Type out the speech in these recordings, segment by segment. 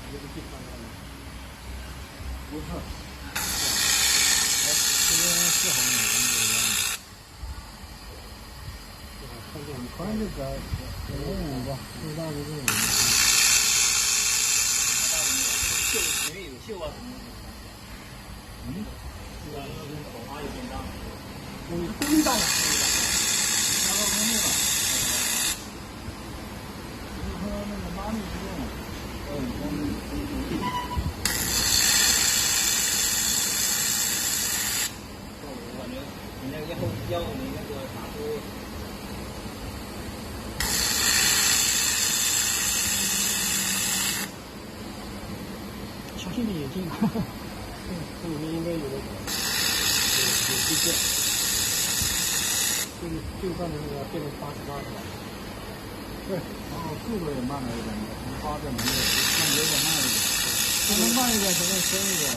这个地方不是，这边4毫米跟这个一样的，宽这个5吧，最大的这个5。因为有锈啊什么的。是吧？因为口花有点大。你公大了，加到公路了。只是说那个拉力不动了。我感觉你那个要你那个打出。小心点眼镜啊！这里面应该有推荐。这个上面那个变成88是吧？对，然后速度也慢了一点，从8变成6，那有点慢一点。可能慢一点，可能深一点。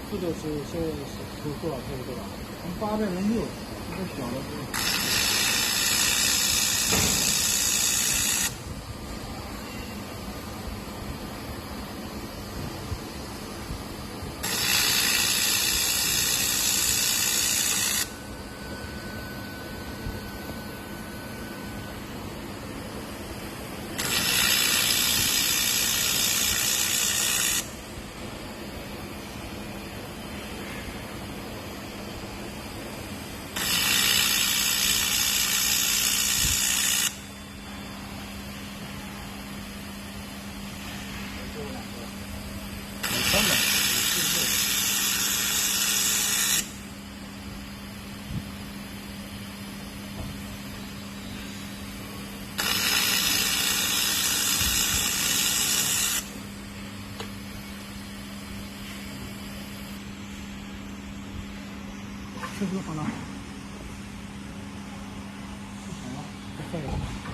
速度是现在是从多少天对吧？从8变成6，这个小的是。车好了，不行了，不废了。